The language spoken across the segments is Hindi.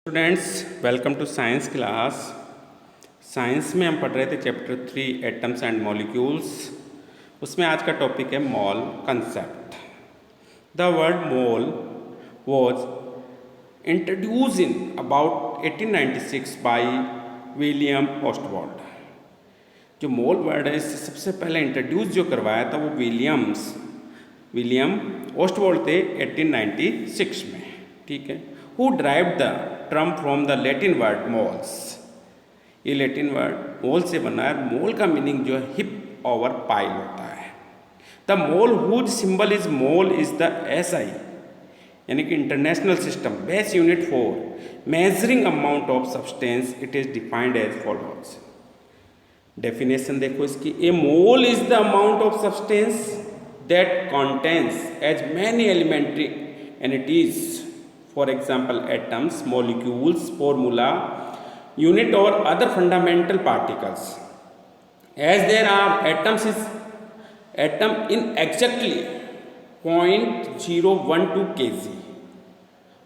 Students, welcome to science class. Science में हम पढ़ रहे थे चैप्टर 3 एटम्स एंड मॉलिक्यूल्स। उसमें आज का टॉपिक है mole concept. The word mole was introduce in about 1896 by William Ostwald. जो मोल वर्ड है इससे सबसे पहले इंट्रोड्यूस जो करवाया था वो विलियम ऑस्टवाल्ड थे 1896 में। ठीक है। Who derived the term from the Latin word moles. ये लैटिन वर्ड मोल से बना है। मोल का मीनिंग जो है हिप ओवर पाइल होता है। The mole whose symbol is mole is the SI यानी कि international system base unit for measuring amount of substance. It is defined as follows. Definition देखो इसकी। A mole is the amount of substance that contains as many elementary entities, for example atoms, molecules, formula, unit or other fundamental particles. As there are atom in exactly 0.012 kg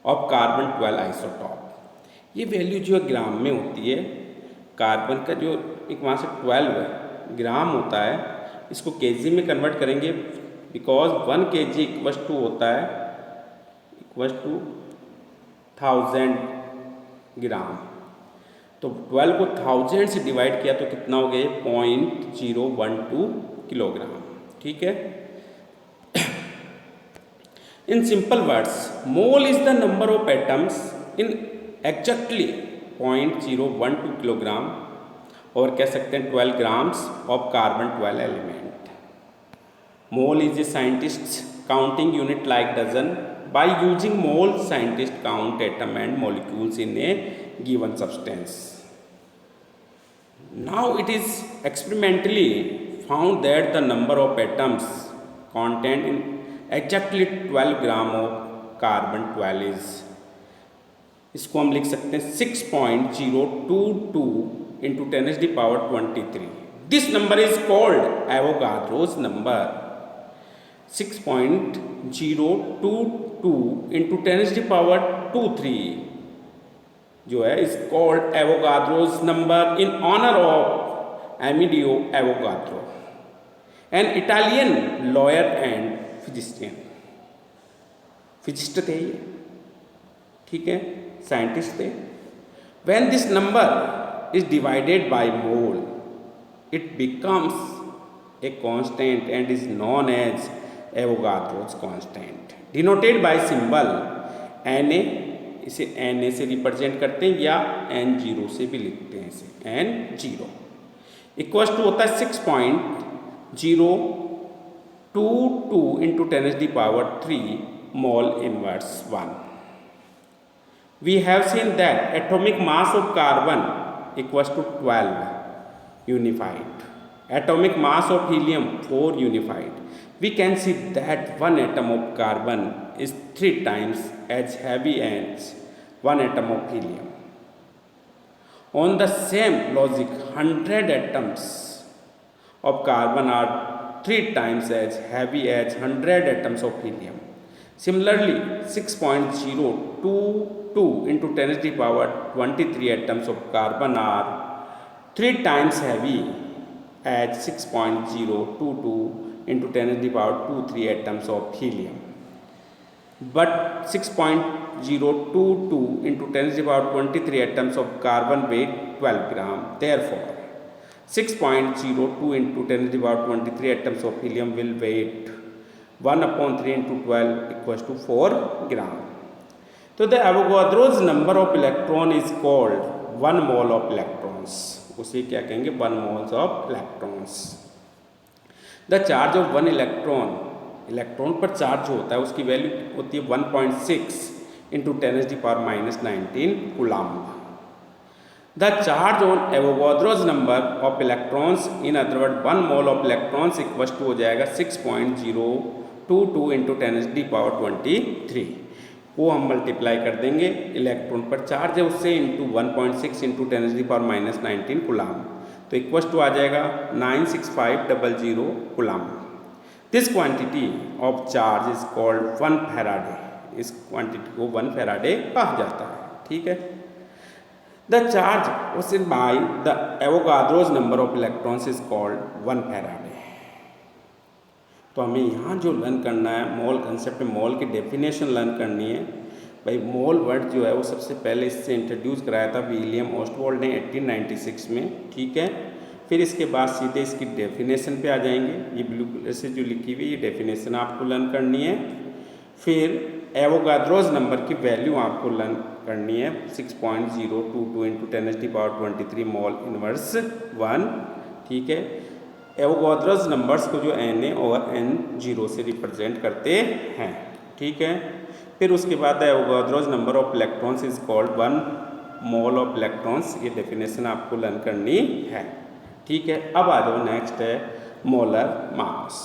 of carbon 12 isotope। ये वैल्यू जो है ग्राम में होती है। कार्बन का जो एक वहाँ से 12 ग्राम होता है, इसको केजी में कन्वर्ट करेंगे बिकॉज 1 kg इक्वस टू होता है 1000 ग्राम। तो 12 को 1000 से डिवाइड किया तो कितना हो गया 0.012 किलोग्राम। ठीक है। In simple words, mole is the number of atoms in exactly 0.012 kilogram, और कह सकते हैं 12 grams of carbon 12 element. Mole is a scientist counting unit like dozen. By using mole, scientists count atom and molecules in a given substance. Now it is experimentally found that the number of atoms contained in exactly 12 gram of carbon 12 is, इसको हम लिख सकते हैं 6.022 into 10 to the power 23. This number is called Avogadro's number। 6.022 into 10 to the power 23 जो है is called Avogadro's number in honour of Emilio Avogadro, an Italian lawyer and physician. Physicist थे ये, ठीक है, साइंटिस्ट थे। When this number is divided by mole, it becomes a constant and is known as Avogadro's constant, denoted by symbol Na। इसे Na से रिप्रेजेंट करते हैं या N0 से भी लिखते हैं इसे N0। इक्वल टू होता है 6.022 into 10 to the power 3 mole inverse 1। We have seen that atomic mass of carbon equal to 12 unified, atomic mass of helium 4 unified। We can see that one atom of carbon is 3 times as heavy as one atom of helium। On the same logic, 100 atoms of carbon are 3 times as heavy as 100 atoms of helium। Similarly, 6.022 into 10 to the power 23 atoms of carbon are 3 times heavy at 6.022 into 10 to the power 23 atoms of helium, but 6.022 into 10 to the power 23 atoms of carbon weigh 12 gram। Therefore 6.02 into 10 to the power 23 atoms of helium will weigh 1/3 into 12 equals to 4 gram। So the Avogadro's number of electron is called 1 mole of electrons। उसे क्या कहेंगे 1 moles of electrons। The charge of 1 electron, electron पर चार्ज जो होता है उसकी वैल्यू होती है 1.6 into 10 to the power -19 coulomb. The charge on Avogadro's number of electrons, in other word 1 mole of electrons equal to हो जाएगा 6.022 इंटू 10 to the power 23। वो हम मल्टीप्लाई कर देंगे, इलेक्ट्रॉन पर चार्ज है उससे into 1.6 into 10 to the power -19 coulomb, तो इक्वल टू आ जाएगा 96500 coulomb. This quantity of charge is called 1 faraday. इस क्वांटिटी को 1 फैराडे कहा जाता है। ठीक है। The charge possessed by the Avogadro's number of electrons is called 1 faraday. तो हमें यहाँ जो लर्न करना है मोल कंसेप्ट, मोल की डेफिनेशन लर्न करनी है। भाई मोल वर्ड जो है वो सबसे पहले इससे इंट्रोड्यूस कराया था विलियम ऑस्टवॉल्ड ने 1896 में, ठीक है। फिर इसके बाद सीधे इसकी डेफिनेशन पे आ जाएंगे। ये ब्लू कलर से जो लिखी हुई ये डेफिनेशन आपको लर्न करनी है। फिर एवोगाड्रोज नंबर की वैल्यू आपको लर्न करनी है 6.022 इंटू 10⁻23 मोल इनवर्स 1, ठीक है। एवोगाड्रोज नंबर्स को जो एन ए और एन जीरो से रिप्रेजेंट करते हैं, ठीक है। फिर उसके बाद Avogadro's number of electrons is called 1 mole of electrons. ये डेफिनेशन आपको लर्न करनी है, ठीक है। अब आ जाओ नेक्स्ट है molar mass.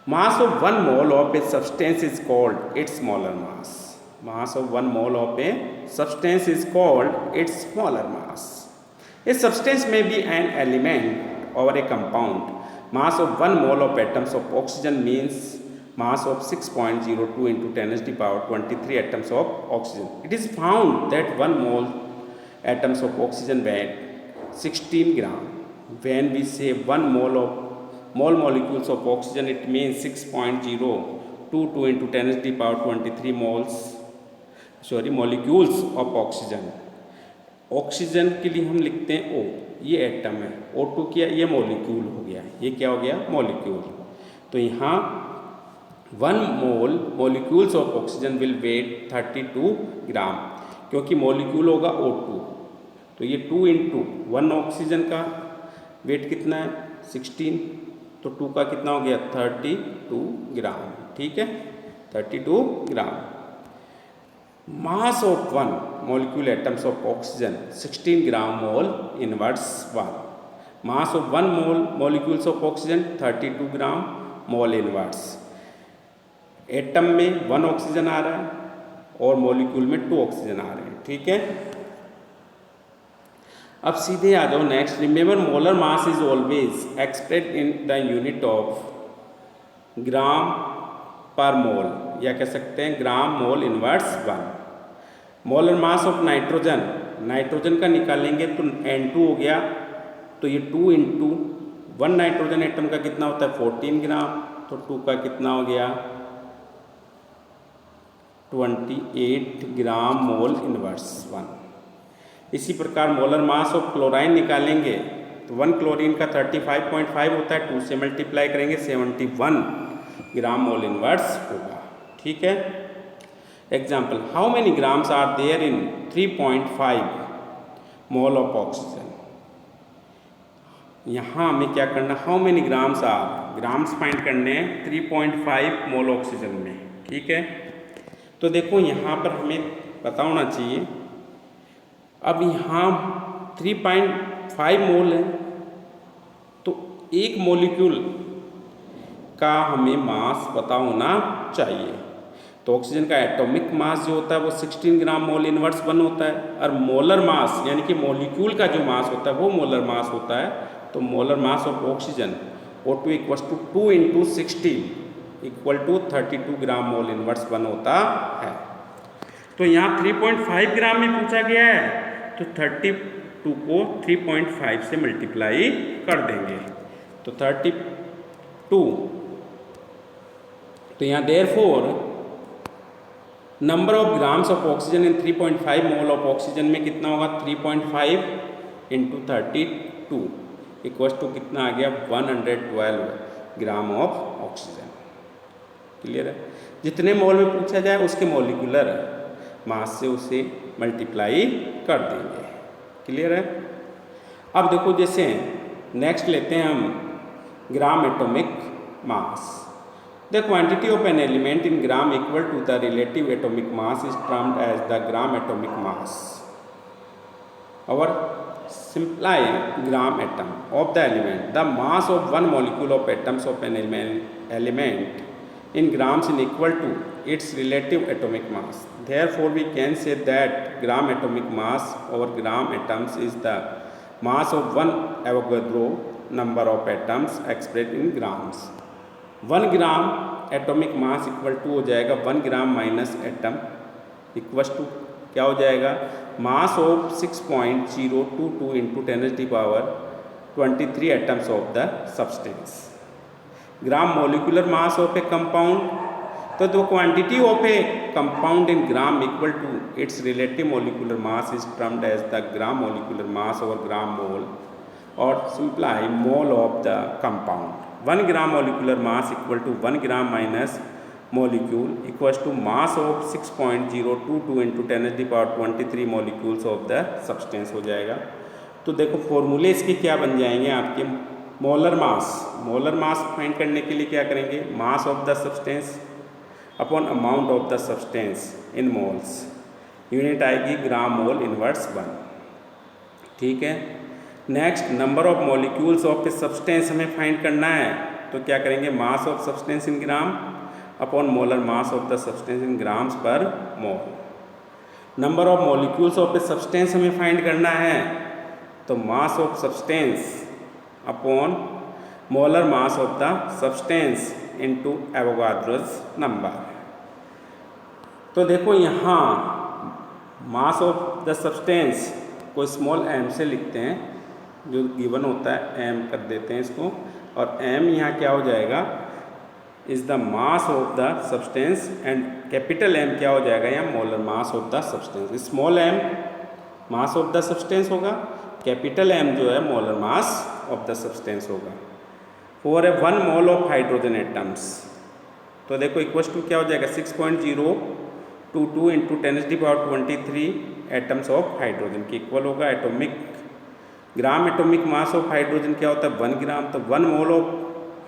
Mass of 1 mole of a substance is called its molar mass. Mass of 1 mole of a substance is called its molar mass. A substance में be an element or a compound. Mass of 1 mole of atoms of oxygen means mass of 6.02 into 10⁻23 atoms of oxygen. It is found that 1 mole atoms of oxygen weigh 16 gram. When we say 1 mole molecules of oxygen, it means 6.022 into 10⁻23 molecules of oxygen. Oxygen के लिए हम लिखते हैं O, ये एटम है। O2 किया, ये मॉलिक्यूल हो गया, ये क्या हो गया मॉलिक्यूल। तो यहाँ 1 mole molecules of oxygen will weigh 32 gram, क्योंकि मॉलिक्यूल होगा O2। तो ये 2 इंटू 1 ऑक्सीजन का वेट कितना है 16, तो 2 का कितना हो गया 32 ग्राम, ठीक है 32 gram. Mass of 1 molecule atoms of oxygen 16 gram mole inverse 1. Mass of 1 molecules of oxygen 32 gram mole inverse. Atom में 1 ऑक्सीजन आ रहा है और मॉलिक्यूल में 2 ऑक्सीजन आ रहे हैं, ठीक है। अब सीधे आ जाओ next. Remember molar mass is always expressed in the unit of gram per mole, या कह सकते हैं gram mole inverse 1। Molar mass of nitrogen, nitrogen का निकालेंगे तो N2 हो गया, तो ये 2 इंटू 1 नाइट्रोजन एटम का कितना होता है 14 ग्राम, तो 2 का कितना हो गया 28 ग्राम मोल इनवर्स 1। इसी प्रकार मोलर मास ऑफ क्लोराइन निकालेंगे तो 1 क्लोरीन का 35.5 होता है, 2 से मल्टीप्लाई करेंगे 71 ग्राम मोल इनवर्स होगा, ठीक है। Example, how many grams are there in 3.5 mole of oxygen. यहाँ हमें क्या करना, how many grams are, grams find करने हैं 3.5 मोल ऑक्सीजन में, ठीक है। तो देखो यहाँ पर हमें पता होना चाहिए, अब यहाँ 3.5 मोल है, तो एक मॉलिक्यूल का हमें मास पता होना चाहिए। तो ऑक्सीजन का एटॉमिक मास जो होता है वो 16 ग्राम मोल इनवर्स 1 होता है, और मोलर मास यानी कि मॉलिक्यूल का जो मास होता है वो मोलर मास होता है। तो molar mass of oxygen O2 equals to 2 into 16 equal to 32 gram mole inverse 1 होता है। तो यहाँ 3.5 ग्राम में पूछा गया है, तो 32 को 3.5 से मल्टीप्लाई कर देंगे, तो 32। तो यहाँ therefore number of grams of oxygen in 3.5 mole of oxygen में कितना होगा 3.5 इंटू 32 इक्वल्स टू कितना आ गया 112 ग्राम ऑफ ऑक्सीजन। क्लियर है। जितने मोल में पूछा जाए उसके मॉलिक्यूलर मास से उसे मल्टीप्लाई कर देंगे। क्लियर है। अब देखो जैसे नेक्स्ट लेते हैं हम ग्राम atomic mass. The quantity of an element in gram equal to the relative atomic mass is termed as the gram atomic mass. Our simply gram atom of the element, the mass of one molecule of atoms of an element in grams is equal to its relative atomic mass. Therefore, we can say that gram atomic mass over gram atoms is the mass of one Avogadro number of atoms expressed in grams. 1 gram atomic mass equal to हो जाएगा 1 gram minus atom equal to क्या हो जाएगा mass of 6.022 into 10 to the power 23 atoms of the substance. Gram molecular mass of a compound, तो the quantity of a compound in gram equal to its relative molecular mass is termed as the gram molecular mass over gram mole, or simply mole of the compound. 1 gram molecular mass equal to 1 gram minus molecule equals to mass of 6.022 into 10 to the power 23 molecules of the substance हो जाएगा। तो देखो फॉर्मूले इसके क्या बन जाएंगे आपके, मोलर मास फाइंड करने के लिए क्या करेंगे, mass of the substance upon amount of the substance in moles, unit आएगी ग्राम मोल इनवर्स 1। ठीक है, next number of molecules of a substance हमें फाइंड करना है, तो क्या करेंगे, mass of substance in gram upon molar mass of the substance in grams per mole. Number of molecules of a substance हमें फाइंड करना है, तो mass of substance upon molar mass of the substance into Avogadro's number. तो देखो यहाँ मास ऑफ द सब्सटेंस को स्मॉल m से लिखते हैं, जो गिवन होता है m कर देते हैं इसको, और m यहाँ क्या हो जाएगा, is the mass of the substance, and capital M क्या हो जाएगा यहाँ, molar mass of the substance. Small m mass of the substance होगा, कैपिटल M जो है molar mass of the substance होगा। For a 1 mole of hydrogen atoms, तो देखो इक्वल्स टू क्या हो जाएगा, 6.022 into 10 to power 23 atoms of hydrogen के इक्वल होगा। Atomic gram atomic mass of hydrogen क्या होता है, 1 ग्राम, तो 1 mole of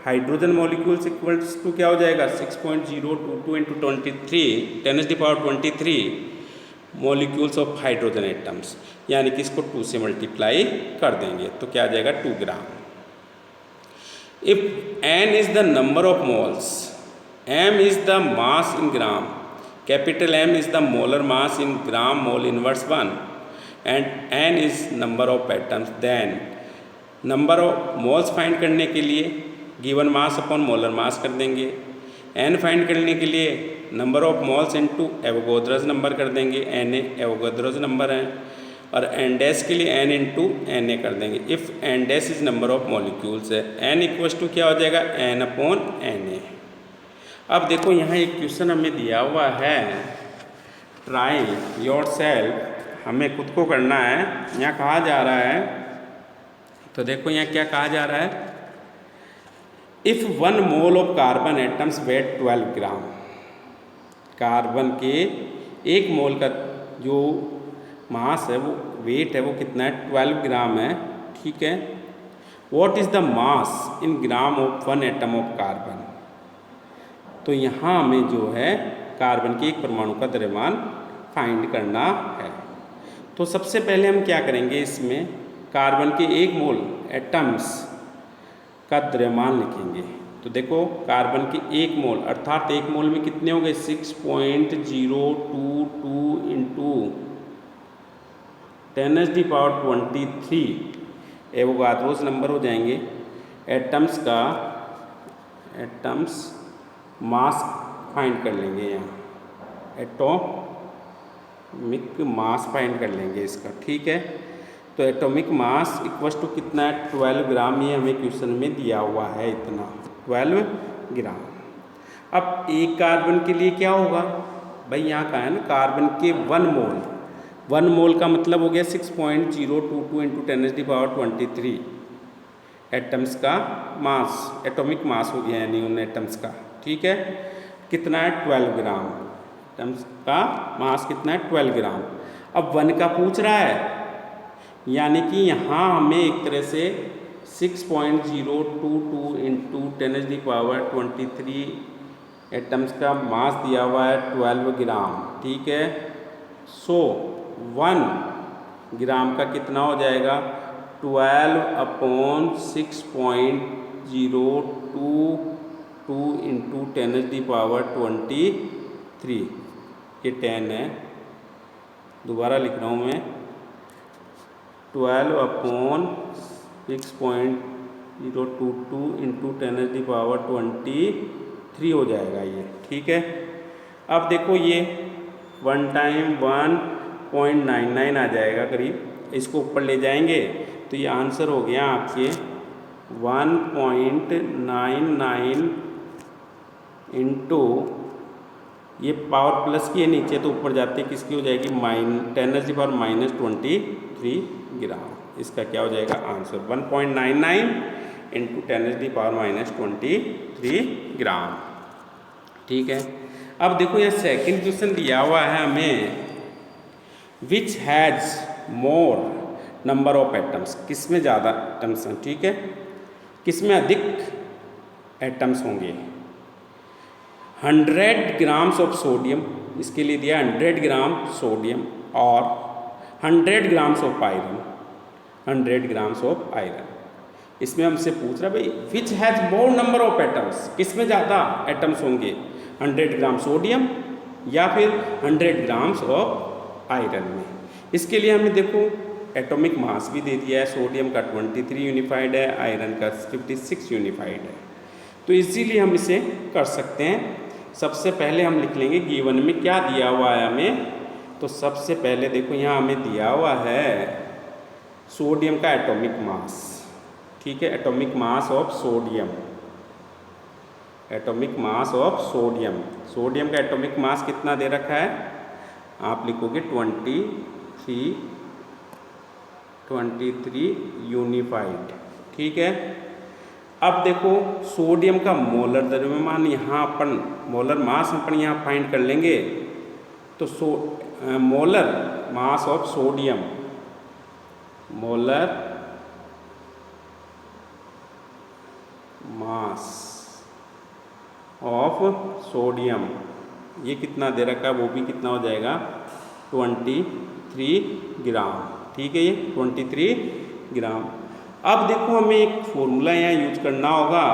hydrogen molecules equals to क्या हो जाएगा, 6.022 into 23 10 to power 23 molecules of hydrogen atoms, यानी कि इसको 2 से मल्टीप्लाई कर देंगे तो क्या आ जाएगा 2 gram. If n is the number of moles, m is the mass in gram, capital M is the molar mass in gram mole inverse 1, and n is number of atoms, then number of moles find करने के लिए given mass upon molar mass कर देंगे, n फाइंड करने के लिए number of moles into Avogadro's number कर देंगे, n एवोगाड्रोस नंबर है, और n डैश के लिए n इंटू Na कर देंगे। If n dash is number of molecules है, n इक्वल्स टू क्या हो जाएगा, n अपॉन Na। अब देखो यहाँ एक क्वेश्चन हमें दिया हुआ है, ट्राई योर सेल्फ, हमें खुद को करना है। यहाँ कहा जा रहा है, तो देखो यहाँ क्या कहा जा रहा है, if 1 mole of carbon atoms weight 12 gram, carbon के 1 मोल का जो मास है, वो वेट है, वो कितना है, 12 ग्राम है। ठीक है, what is the mass in gram of 1 atom of carbon, तो यहाँ हमें जो है कार्बन के एक परमाणु का द्रव्यमान फाइंड करना है। तो सबसे पहले हम क्या करेंगे, इसमें कार्बन के 1 मोल एटम्स का द्रव्यमान लिखेंगे। तो देखो कार्बन के 1 मोल, अर्थात 1 मोल में कितने हो गए, 6.022 into 10 to power 23 Avogadro's number हो जाएंगे। एटम्स का मास फाइंड कर लेंगे, यहाँ एटॉमिक मास फाइंड कर लेंगे इसका। ठीक है, तो एटॉमिक मास इक्वल्स टू कितना है, 12 ग्राम, ये हमें क्वेश्चन में दिया हुआ है, इतना 12 ग्राम। अब एक कार्बन के लिए क्या होगा भाई, यहाँ का है ना, कार्बन के 1 मोल का मतलब हो गया 6.022 इंटू 10 टू पावर 23 एटम्स का मास, एटॉमिक मास हो गया, यानी उन एटम्स का। ठीक है, कितना है, 12 ग्राम, एटम्स का मास कितना है, 12 ग्राम। अब 1 का पूछ रहा है, यानी कि यहाँ हमें एक तरह से 6.022 इंटू 10 टू पावर 23 एटम्स का मास दिया हुआ है 12 ग्राम। ठीक है, सो 1 ग्राम का कितना हो जाएगा, 12 अपॉन 6.022 इंटू 10 टू पावर 23, ये 10 है, दोबारा लिख रहा हूँ मैं, 12 अपॉन 6.022 इंटू 10 टू पावर 23 हो जाएगा ये। ठीक है, अब देखो ये 1 टाइम 1 1.99 आ जाएगा करीब। इसको ऊपर ले जाएंगे तो ये आंसर हो गया आपके 1.99 इंटू, ये पावर प्लस की है नीचे तो ऊपर जाते किसकी हो जाएगी, 10⁻⁻23 ग्राम। इसका क्या हो जाएगा आंसर, 1.99 इंटू 10⁻⁻23 ग्राम। ठीक है। अब देखो यह सेकंड क्वेश्चन दिया हुआ है हमें, which has more number of atoms, किसमें ज़्यादा एटम्स हैं। ठीक है, किसमें अधिक एटम्स होंगे। 100 ग्राम्स ऑफ सोडियम, इसके लिए दिया 100 ग्राम सोडियम, और 100 grams of iron, 100 grams of iron. इसमें हमसे पूछ रहा है भाई which has more number of atoms, किसमें ज़्यादा एटम्स होंगे, 100 ग्राम सोडियम या फिर 100 ग्राम्स ऑफ आयरन में। इसके लिए हमें देखो एटॉमिक मास भी दे दिया है, सोडियम का 23 यूनिफाइड है, आयरन का 56 यूनिफाइड है। तो इजीली हम इसे कर सकते हैं। सबसे पहले हम लिख लेंगे गिवन में क्या दिया हुआ है हमें। तो सबसे पहले देखो यहाँ हमें दिया हुआ है सोडियम का एटॉमिक मास। ठीक है, atomic mass of sodium, atomic mass of sodium, sodium का एटॉमिक मास कितना दे रखा है, आप लिखोगे 23 यूनिफाइड। ठीक है। अब देखो सोडियम का मोलर द्रव्यमान, यहाँ अपन मोलर मास अपन यहाँ फाइंड कर लेंगे। तो molar mass of sodium, molar mass of sodium, ये कितना दे रखा है, वो भी कितना हो जाएगा 23 ग्राम। ठीक है, ये 23 ग्राम। अब देखो हमें एक फॉर्मूला यहाँ यूज करना होगा,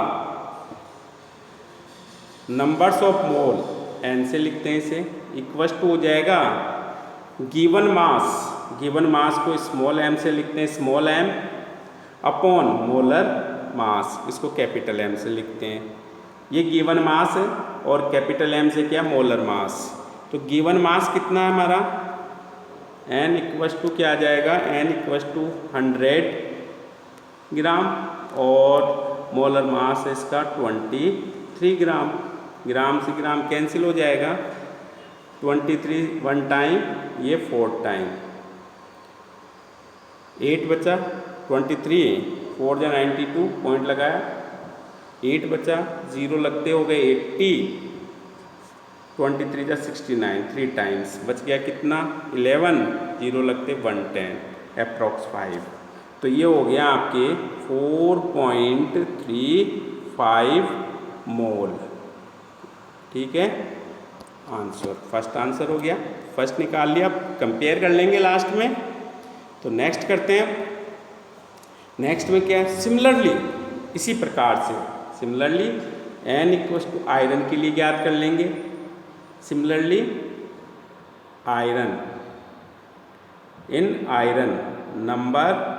नंबर्स ऑफ मोल, एन से लिखते हैं इसे, इक्वस टू हो जाएगा गिवन मास, गिवन मास को स्मॉल एम से लिखते हैं, small M upon molar mass, इसको कैपिटल एम से लिखते हैं। ये गिवन मास है और कैपिटल एम से क्या, मोलर मास। तो गिवन मास कितना है हमारा, एन इक्वस टू क्या आ जाएगा, एन इक्वस टू 100 ग्राम, और मोलर मास है इसका 23 ग्राम। ग्राम से ग्राम कैंसिल हो जाएगा, 23 1 टाइम, ये 4 टाइम, 8 बचा, 23 4 जा 92, पॉइंट लगाया, 8 बचा, 0 लगते हो गए 80, 23 जा 69, 3 टाइम्स बच गया कितना 11, 0 लगते 110, अप्रॉक्स 5। तो ये हो गया आपके 4.35 मोल। ठीक है, आंसर, फर्स्ट आंसर हो गया, फर्स्ट निकाल लिया। अब कंपेयर कर लेंगे लास्ट में। तो नेक्स्ट करते हैं, नेक्स्ट में क्या है, सिमिलरली इसी प्रकार से similarly N equals to iron के लिए ज्ञात कर लेंगे। Similarly iron, in iron number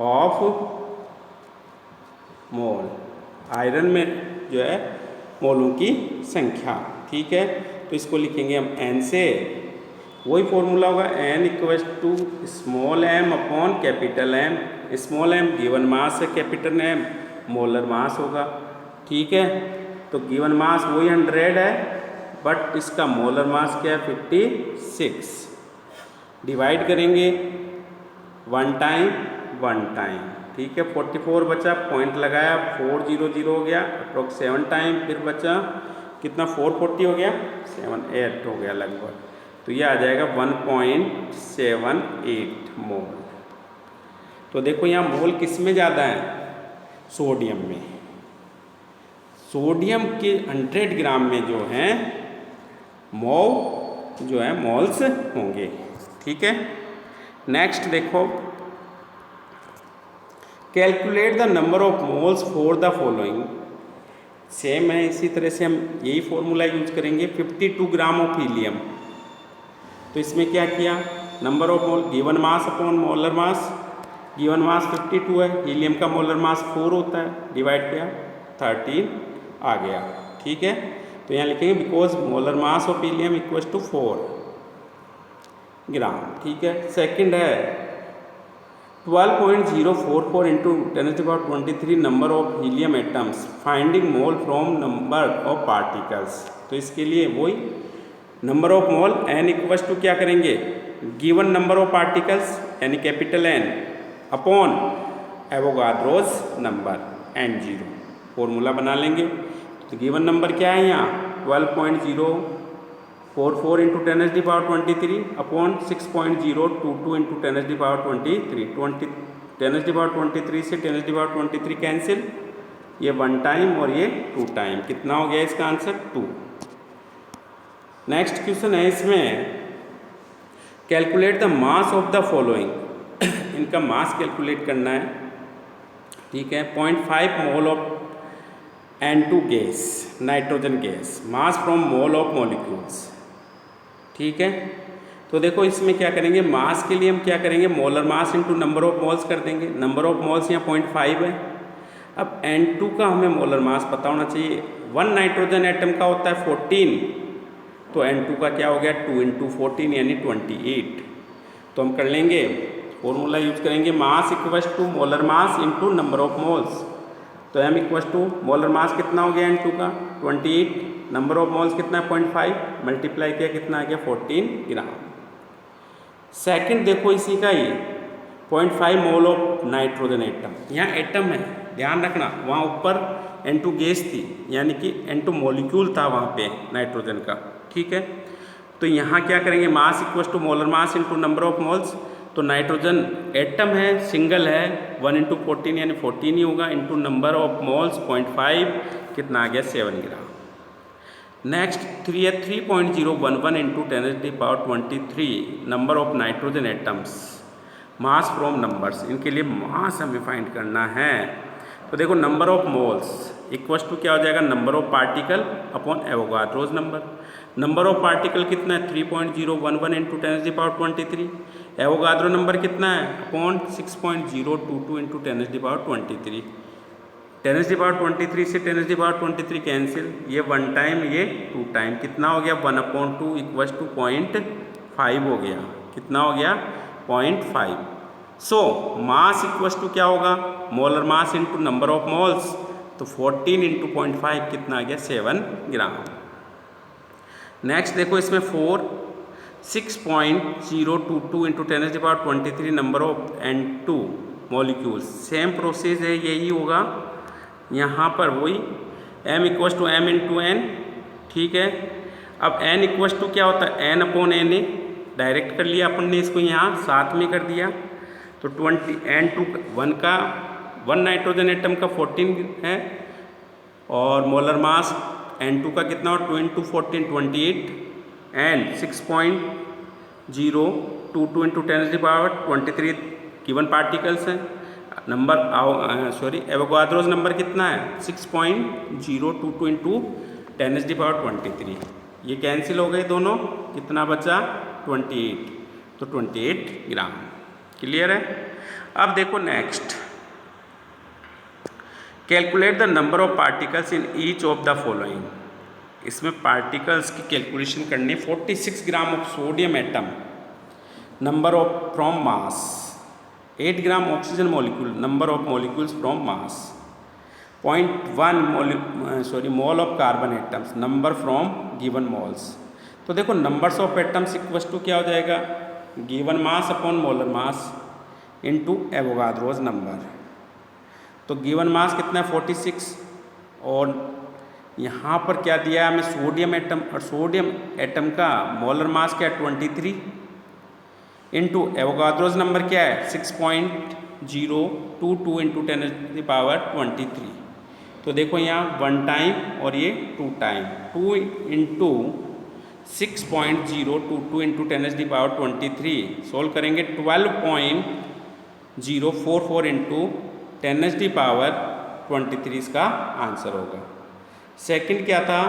of mole, iron में जो है मोलों की संख्या। ठीक है, तो इसको लिखेंगे हम एन से, वही फॉर्मूला होगा N equals to small M upon capital M. Small M given mass है, कैपिटल एम मोलर मास होगा। ठीक है, तो गिवन मास वही 100 है, बट इसका मोलर मास क्या है 56। डिवाइड करेंगे 1 टाइम 1 टाइम। ठीक है, 44 बचा, पॉइंट लगाया, 400 हो गया, अप्रोक्स 7 टाइम, फिर बचा कितना 440 हो गया, 78 हो गया लगभग। तो ये आ जाएगा 1.78 मोल। तो देखो यहाँ मोल किस में ज़्यादा है, सोडियम में। सोडियम के 100 ग्राम में जो है मोल्स होंगे। ठीक है, नेक्स्ट देखो, calculate the number of moles for the following. Same है, इसी तरह से हम यही फॉर्मूला यूज करेंगे। 52 ग्राम ऑफ हीलियम, तो इसमें क्या किया, number of mole given mass upon molar mass, given mass 52 है, हीलियम का मोलर मास 4 होता है, डिवाइड किया 13 आ गया। ठीक है, तो यहाँ लिखेंगे because molar mass of helium equals to 4, gram. ठीक है, सेकंड है 12.044 into 10⁻23 number of helium atoms finding mole from number of particles. तो इसके लिए वही number of mole n equals to क्या करेंगे, गिवन नंबर ऑफ पार्टिकल्स यानी capital N upon Avogadro's number n0, formula बना लेंगे। तो गिवन नंबर क्या है यहाँ 12.044 इंटू 10⁻23 अपॉन 6.022 इंटू 10⁻23 10⁻23 से 10⁻23 कैंसिल, ये 1 टाइम और ये 2 टाइम, कितना हो गया इसका आंसर 2। नेक्स्ट क्वेश्चन है इसमें calculate the mass of the following इनका मास कैलकुलेट करना है। ठीक है, 0.5 mole of N2 gas nitrogen gas mass from mole of molecules. ठीक है, तो देखो इसमें क्या करेंगे, मास के लिए हम क्या करेंगे, molar mass into number of moles कर देंगे। नंबर ऑफ मोल्स यहाँ 0.5 है। अब N2 का हमें मोलर मास पता होना चाहिए। 1 नाइट्रोजन एटम का होता है 14, तो N2 का क्या हो गया 2 इंटू 14 यानी 28। तो हम कर लेंगे फॉर्मूला यूज करेंगे, mass equals to molar mass into number of moles. तो m equals to molar mass कितना हो गया N2 का 28, नंबर ऑफ मोल्स कितना है 0.5, मल्टीप्लाई किया कितना आ गया 14 ग्राम। सेकंड देखो इसी का ही 0.5 मोल ऑफ नाइट्रोजन एटम, यहाँ एटम है ध्यान रखना, वहाँ ऊपर N2 गैस थी यानी कि N2 मॉलिक्यूल था वहाँ पे नाइट्रोजन का। ठीक है, तो यहाँ क्या करेंगे, mass equals to molar mass into number of moles. तो नाइट्रोजन एटम है सिंगल है 1 इंटू 14 यानी 14 ही होगा, इंटू नंबर ऑफ मोल्स 0.5 कितना आ गया 7 ग्राम। नेक्स्ट 3 है 3.011 into 10⁻23 number of nitrogen atoms mass from numbers, इनके लिए मास हमें फाइंड करना है। तो देखो number of moles equals to क्या हो जाएगा, number of particle upon Avogadro's number. Number of particle कितना है 3.011 इंटू 10⁻23, एवोगाड्रो नंबर कितना है अपॉन 6.022 इंटू 10⁻23। 10⁻23 से 10⁻23 कैंसिल, ये 1 टाइम ये 2 टाइम, कितना हो गया 1/2 इक्वस टू 0.5 हो गया, कितना हो गया 0.5। सो मास इक्वस टू क्या होगा, molar mass into number of moles, तो 14 इंटू 0.5 कितना आ गया 7 ग्राम। नेक्स्ट देखो इसमें 6.022 into 10⁻23 number of N2 molecules, same process है यही होगा यहाँ पर वही m equals to m into n। ठीक है, अब n इक्वस टू क्या होता है n अपॉन na, डायरेक्ट कर लिया अपन ने इसको यहाँ साथ में कर दिया। तो 20 N2 1 नाइट्रोजन एटम का 14 है और मोलर मास N2 का कितना हो 2 into 14 28 and 6.022 into 10⁻23 given particles हैं। नंबर एवोगाड्रोस नंबर कितना है 6.022 इंटू 10⁻23, ये कैंसिल हो गए दोनों, कितना बचा 28, तो 28 ग्राम। क्लियर है। अब देखो next calculate the number of particles in each of the following. इसमें पार्टिकल्स की कैलकुलेशन करनी, 46 gram of sodium atom number of from mass, 8 gram oxygen molecule number of molecules from mass, 0.1 mole of carbon atoms number from given moles. तो देखो numbers of atoms equals to क्या हो जाएगा, given mass upon molar mass into Avogadro's number. तो गिवन मास कितना है 46 और यहाँ पर क्या दिया है हमें सोडियम एटम, और सोडियम एटम का मोलर मास क्या है 23 इंटू एवोगाड्रोस नंबर क्या है 6.022 इंटू 10⁻23। तो देखो यहाँ 1 टाइम और ये 2 टाइम, 2 इंटू 6.022 इंटू 10⁻23 सोल्व करेंगे 12.044 इंटू 10⁻23 इसका आंसर होगा। सेकंड क्या था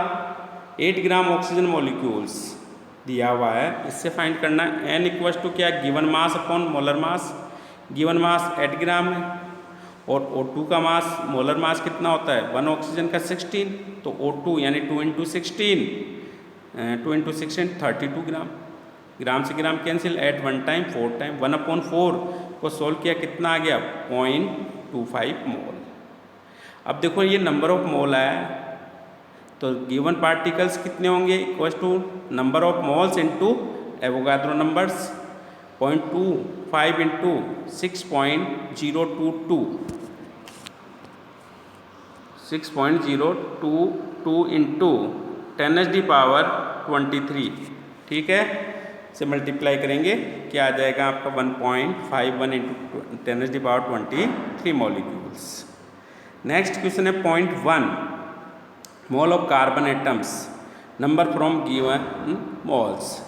8 ग्राम ऑक्सीजन मॉलिक्यूल्स दिया हुआ है, इससे फाइंड करना है n इक्वस टू क्या गिवन मास अपॉन मोलर मास। गिवन मास 8 ग्राम है और O2 का मास मोलर मास कितना होता है 1 ऑक्सीजन का 16, तो O2 यानी 2 इंटू 16 32 ग्राम। ग्राम से gram cancel, eight 1 time 4 time, 1/4 को सोल्व किया कितना आ गया 0.25 मोल। अब देखो ये नंबर ऑफ मोल है, तो गिवन पार्टिकल्स कितने होंगे equal to number of moles into Avogadro numbers, 0.25 into 6.022, 6.022 into 10⁻23, ठीक है, से मल्टीप्लाई करेंगे क्या आ जाएगा आपका 1.51 इंटू 10⁻23 मॉलिक्यूल्स। नेक्स्ट क्वेश्चन है 0.1 mole of carbon atoms, number from given moles.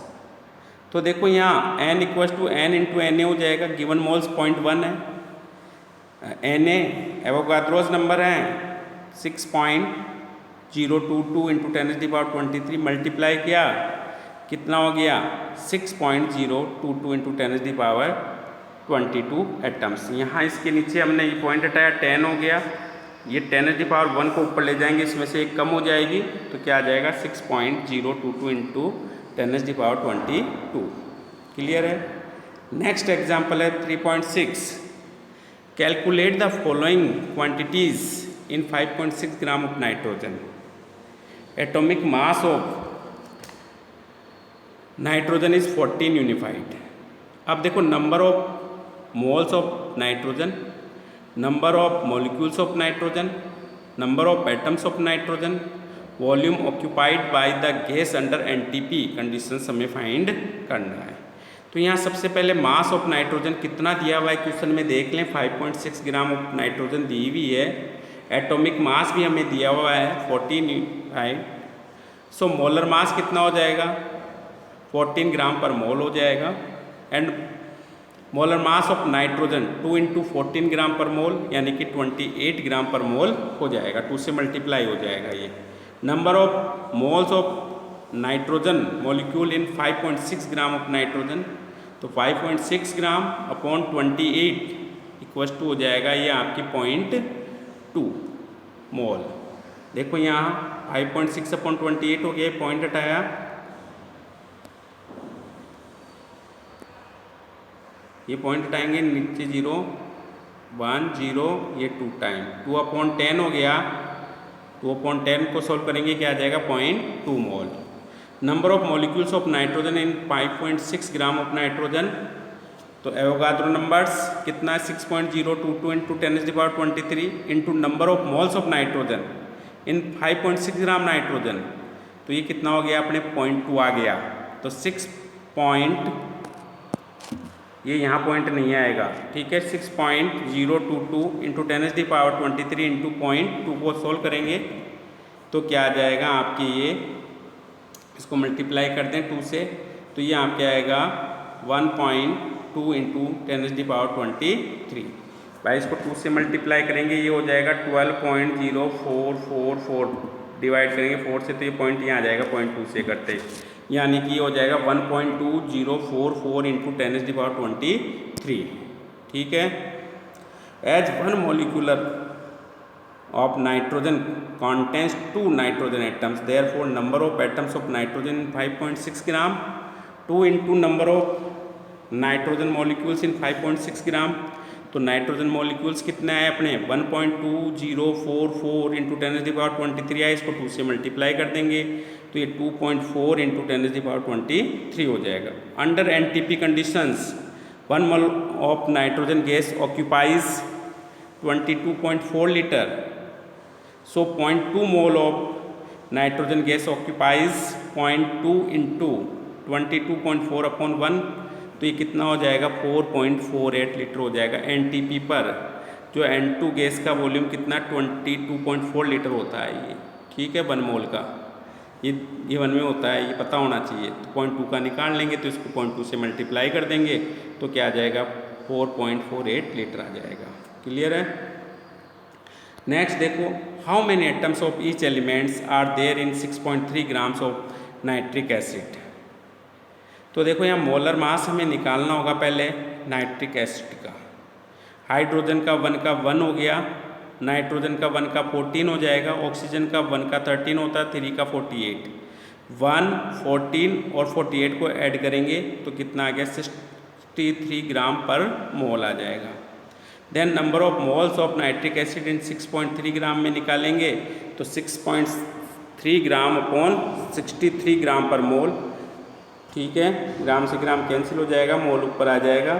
तो देखो यहाँ n equal to n into Na हो जाएगा, गिवन मोल्स 0.1 है, Na एवोगाड्रोस नंबर है 6.022 इंटू 10⁻23, मल्टीप्लाई किया कितना हो गया 6.022 इंटू 10⁻22 एटम्स। यहाँ इसके नीचे हमने ये पॉइंट हटाया 10 हो गया, ये 10⁻1 को ऊपर ले जाएंगे, इसमें से एक कम हो जाएगी तो क्या आ जाएगा 6.022 इंटू 10⁻22। क्लियर है। नेक्स्ट एग्जाम्पल है 3.6, calculate the following quantities in 5.6 gram of nitrogen. Atomic mass of nitrogen is 14 unified. अब देखो number of moles of nitrogen, number of molecules of nitrogen, number of atoms of nitrogen, volume occupied by the gas under NTP conditions हमें फाइंड करना है। तो यहाँ सबसे पहले मास ऑफ नाइट्रोजन कितना दिया हुआ है क्वेश्चन में देख लें, 5.6 ग्राम ऑफ नाइट्रोजन दी हुई है, एटॉमिक मास भी हमें दिया हुआ है 14 यूनिफाइड। सो मोलर मास कितना हो जाएगा 14 ग्राम पर मोल हो जाएगा, and molar mass of nitrogen 2 into 14 gram per मोल यानी कि 28 ग्राम पर मोल हो जाएगा, 2 से मल्टीप्लाई हो जाएगा ये। Number of moles of nitrogen molecule in 5.6 gram of nitrogen, तो 5.6 ग्राम अपॉन 28 इक्वल टू हो जाएगा ये आपकी 0.2 मोल। देखो यहाँ 5.6 अपॉन 28 हो गया, पॉइंट हटाया, ये पॉइंट हटाएंगे नीचे 0 1 0, ये 2 टाइम 2/10 हो गया, 2/10 को सॉल्व करेंगे क्या आ जाएगा 0.2 mole. Number of molecules of nitrogen in 5.6 gram of nitrogen, तो एवोगाड्रो नंबर्स कितना है 6.022 into 10⁻23 into number of moles of nitrogen in 5.6 gram nitrogen, तो ये कितना हो गया अपने 0.2 आ गया, तो 6 ये यहाँ पॉइंट नहीं आएगा, ठीक है, 6.022 इंटू 10⁻23 इंटू 0.2 को सोल्व करेंगे तो क्या आ जाएगा आपके ये, इसको मल्टीप्लाई कर दें 2 से, तो ये आपके आएगा 1.2 इंटू 10⁻23। भाई इसको 2 से मल्टीप्लाई करेंगे ये हो जाएगा 12.0444, डिवाइड करेंगे 4 से तो ये पॉइंट यहाँ आ जाएगा 0.2 से करते, यानी कि ये हो जाएगा 1.2044 इंटू 10⁻23, ठीक है। As one molecular of nitrogen contains 2 nitrogen atoms, therefore number of atoms of nitrogen in 5.6 gram 2 into number of nitrogen molecules in 5.6 gram, तो नाइट्रोजन मॉलिक्यूल्स कितने आए अपने 1.2044 इंटू 10⁻23 आए, इसको 2 से मल्टीप्लाई कर देंगे तो ये 2.4 इंटू 10⁻23 हो जाएगा। Under NTP conditions 1 mole of nitrogen gas occupies 22.4 litre, so 0.2 mole of nitrogen gas occupies 0.2 into 22.4 upon 1, तो ये कितना हो जाएगा 4.48 लीटर हो जाएगा एनटीपी पर, जो N2 गैस का वॉल्यूम कितना 22.4 लीटर होता है ये, ठीक है, 1 मोल का ये 1 में होता है, ये पता होना चाहिए। तो 0.2 का निकाल लेंगे तो इसको 0.2 से मल्टीप्लाई कर देंगे तो क्या आ जाएगा 4.48 लीटर आ जाएगा। क्लियर है। नेक्स्ट देखो, how many atoms of each elements are there in 6.3 grams of nitric acid. तो देखो यहाँ मोलर मास हमें निकालना होगा पहले नाइट्रिक एसिड का। हाइड्रोजन का 1 का 1 हो गया, नाइट्रोजन का 1 का 14 हो जाएगा, ऑक्सीजन का 1 का 13 होता है, 3 का 48। 1, 14 और 48 को ऐड करेंगे तो कितना आ गया 63 ग्राम पर मोल आ जाएगा। Then number of moles of nitric acid in 6.3 gram में निकालेंगे तो 6.3 ग्राम अपॉन 63 ग्राम पर मोल, ठीक है, ग्राम से ग्राम कैंसिल हो जाएगा, मोल ऊपर आ जाएगा।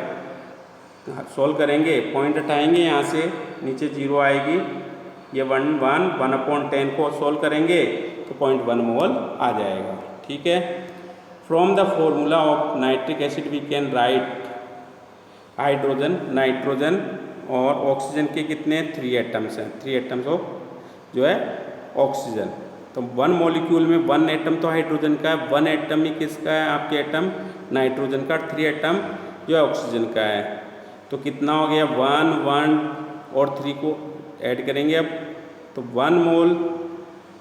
सॉल्व करेंगे, पॉइंट हटाएंगे, यहाँ से नीचे 0 आएगी, ये 1/10 को सॉल्व करेंगे तो 0.1 मोल आ जाएगा, ठीक है। From the formula of nitric acid we can write hydrogen, nitrogen और ऑक्सीजन के कितने 3 एटम्स हैं, 3 एटम्स ऑफ जो है ऑक्सीजन। तो 1 मॉलिक्यूल में 1 एटम तो हाइड्रोजन का है, 1 एटम ही किसका है आपके एटम नाइट्रोजन का, 3 एटम जो है ऑक्सीजन का है। तो कितना हो गया 1, 1 और 3 को ऐड करेंगे अब, तो 1 मोल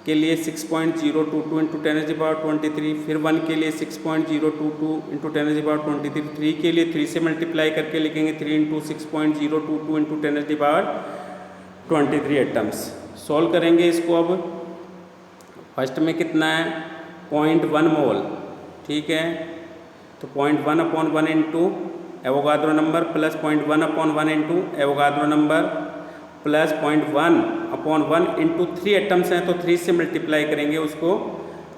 के लिए 6.022 इंटू 10⁻23, फिर 1 के लिए 6.022 इंटू 10⁻23, 3 के लिए 3 से मल्टीप्लाई करके लिखेंगे 3 इंटू 6.022 इंटू 10⁻23 एटम्स। सॉल्व करेंगे इसको अब, फर्स्ट में कितना है 0.1 मोल, ठीक है, तो 0.1/1 into Avogadro number plus 0.1/1 into Avogadro number plus 0.1/1 into 3 atoms हैं तो 3 से मल्टीप्लाई करेंगे उसको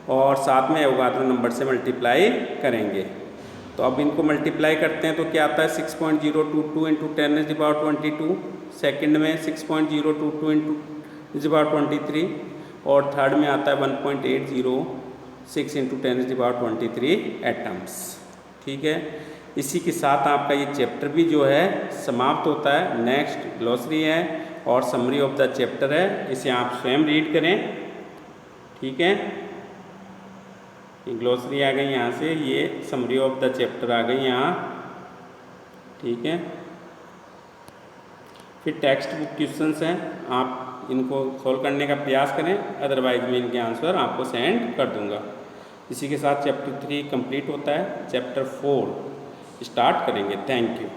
और साथ में एवोगाद्रो नंबर से मल्टीप्लाई करेंगे। तो अब इनको मल्टीप्लाई करते हैं तो क्या आता है 6.022 इंटू 10⁻22, सेकेंड में 6.022 इंटू 10⁻23 और थर्ड में आता है 1.806 इंटू 10⁻23 एटम्स, ठीक है। इसी के साथ आपका ये चैप्टर भी जो है समाप्त होता है। नेक्स्ट ग्लॉसरी है और समरी ऑफ द चैप्टर है, इसे आप स्वयं रीड करें, ठीक है। ये ग्लॉसरी आ गई यहाँ से, ये समरी ऑफ द चैप्टर आ गई यहाँ, ठीक है। फिर टेक्स्ट बुक क्वेश्चंस हैं, आप इनको सॉल्व करने का प्रयास करें, अदरवाइज मैं इनके आंसर आपको सेंड कर दूंगा। इसी के साथ चैप्टर 3 कंप्लीट होता है, चैप्टर 4 स्टार्ट करेंगे। Thank you.